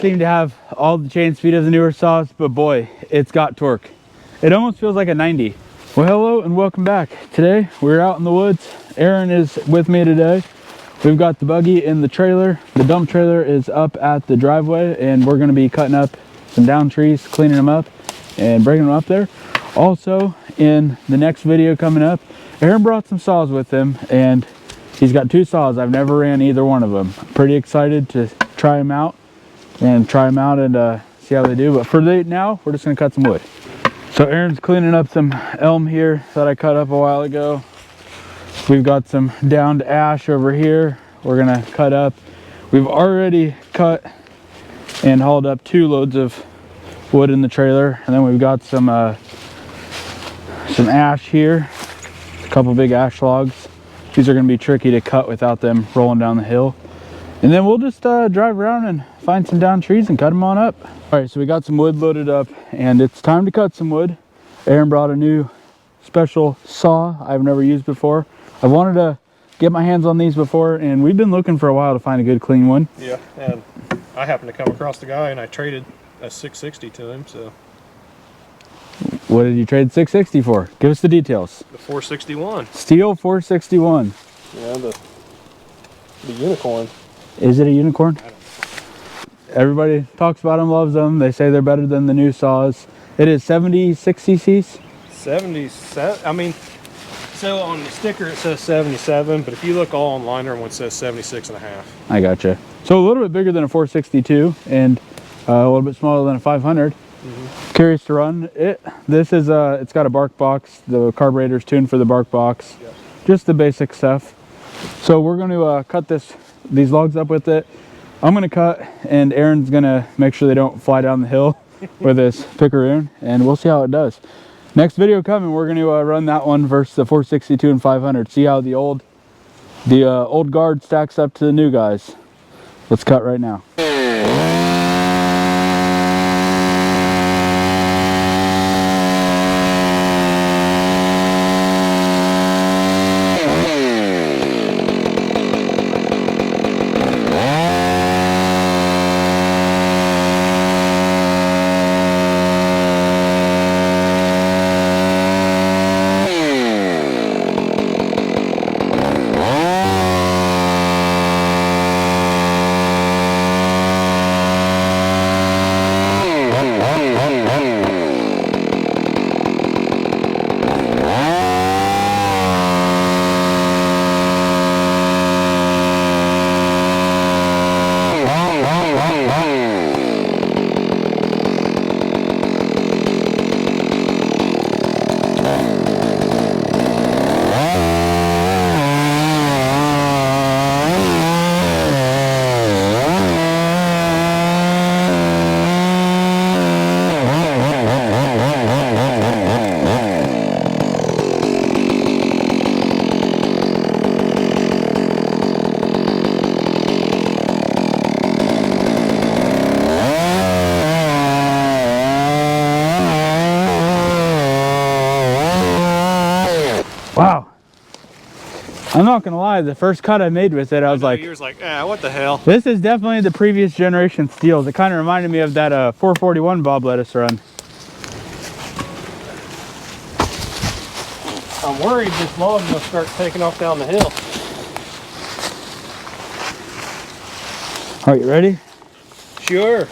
seem to have all the chain speed of the newer saws, but boy, it's got torque. It almost feels like a 90. Well, hello and welcome back. Today we're out in the woods. Aaron is with me today. We've got the buggy in the trailer. The dump trailer is up at the driveway, and we're going to be cutting up some down trees, cleaning them up and bringing them up there. Also, in the next video coming up, Aaron brought some saws with him, and he's got two saws. I've never ran either one of them. I'm pretty excited to try them out and see how they do. But for now, we're just going to cut some wood. So Aaron's cleaning up some elm here that I cut up a while ago. We've got some downed ash over here we're going to cut up. We've already cut and hauled up 2 loads of wood in the trailer, and then we've got some ash here, a couple big ash logs. These are going to be tricky to cut without them rolling down the hill. And then we'll just drive around and find some down trees and cut them on up. All right, so we got some wood loaded up, and it's time to cut some wood. Aaron brought a new special saw I've never used before. I wanted to get my hands on these before, and we've been looking for a while to find a good clean one. Yeah, and I happened to come across the guy, and I traded a 660 to him. So what did you trade 660 for? Give us the details. the 461. STIHL 461. Yeah, the unicorn. Is it a unicorn? Everybody talks about them, loves them. They say they're better than the new saws. It is 76 cc's. 77. I mean, so on the sticker it says 77, but if you look all online, everyone says 76 and a half. I gotcha. So a little bit bigger than a 462 and a little bit smaller than a 500. Curious to run it. This is it's got a bark box. The carburetor's tuned for the bark box. Yep. Just the basic stuff. So we're going to cut these logs up with it. I'm going to cut, and Aaron's going to make sure they don't fly down the hill with his pickaroon, and we'll see how it does. Next video coming, we're going to run that one versus the 462 and 500. See how the old guard stacks up to the new guys. Let's cut right now. Wow. I'm not gonna lie, the first cut I made with it, I was like, what the hell? This is definitely the previous generation STIHLs. It kind of reminded me of that 441 Bob let us run. I'm worried this log's gonna start taking off down the hill. Are you ready? Sure.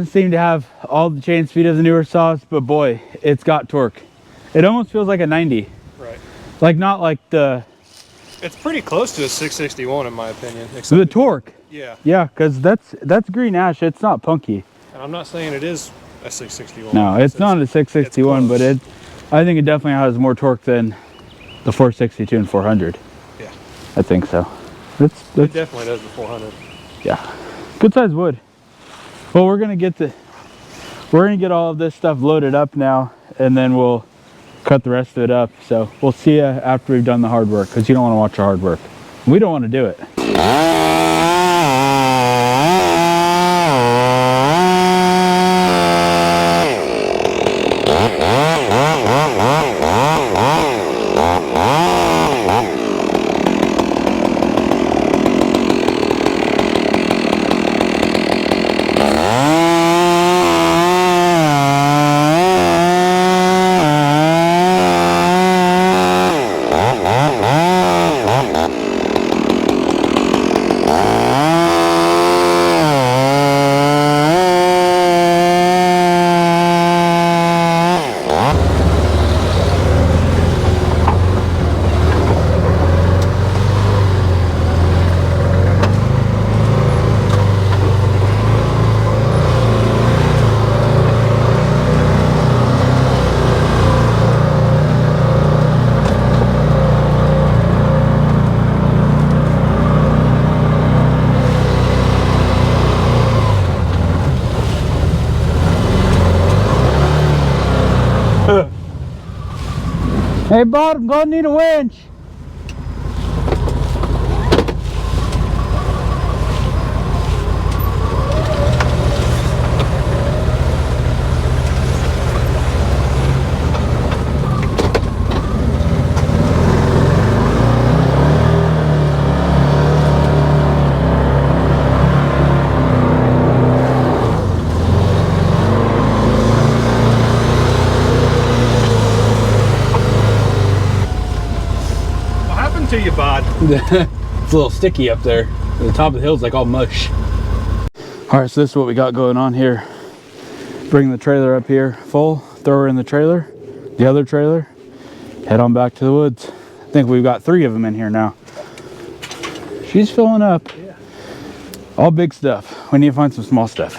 seem to have all the chain speed of the newer saws, but boy, it's got torque. It almost feels like a 90. Right. Like not like the... It's pretty close to a 661 in my opinion. The torque. Yeah. Yeah, because that's green ash. It's not punky. And I'm not saying it is a 661. No, it's not a 661, but I think it definitely has more torque than the 462 and 400. Yeah. I think so. It definitely does the 400. Yeah. Good size wood. Well, we're gonna get all of this stuff loaded up now, and then we'll cut the rest of it up. So we'll see you after we've done the hard work, because you don't want to watch the hard work. We don't want to do it. Hey, bud, I'm gonna need a winch. To you, bud. It's a little sticky up there. The top of the hill is like all mush. All right, so this is what we got going on here. Bring the trailer up here full, throw her in the trailer, the other trailer, head on back to the woods. I think we've got 3 of them in here now. She's filling up. Yeah. All big stuff. We need to find some small stuff.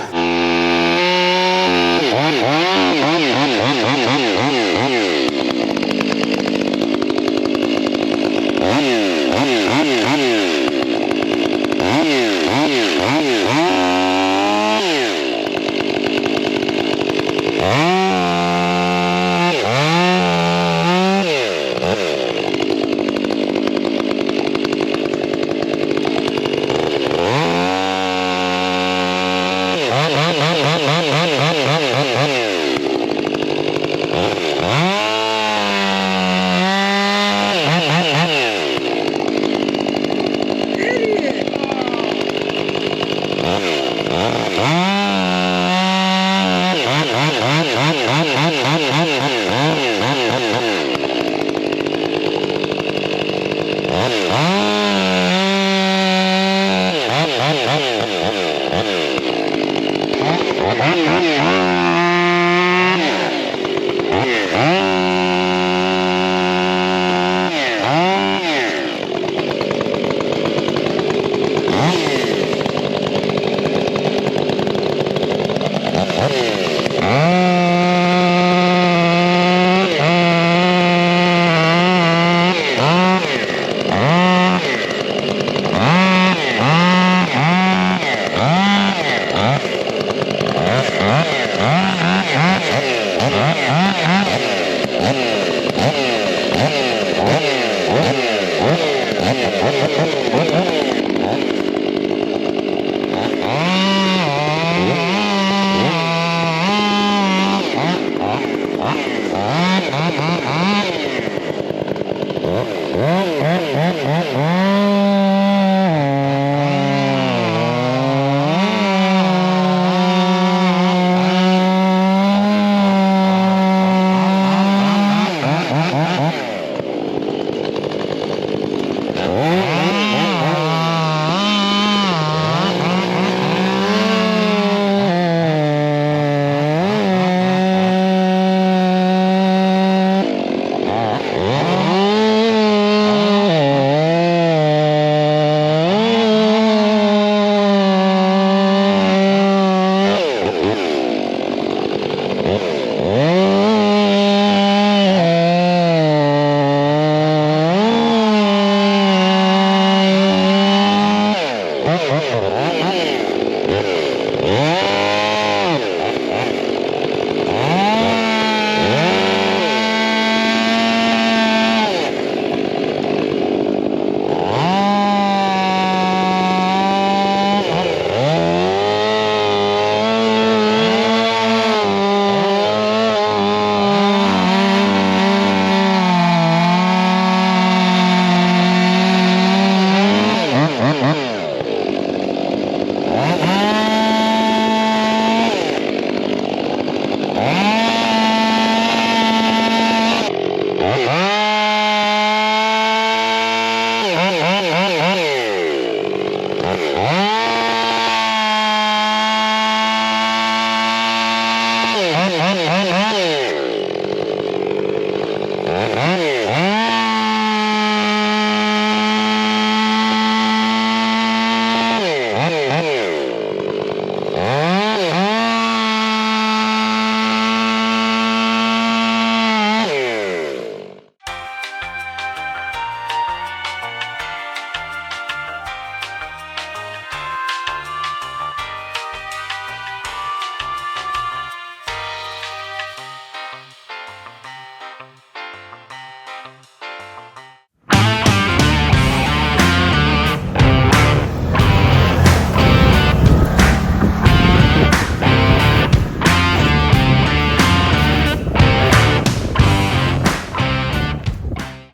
it.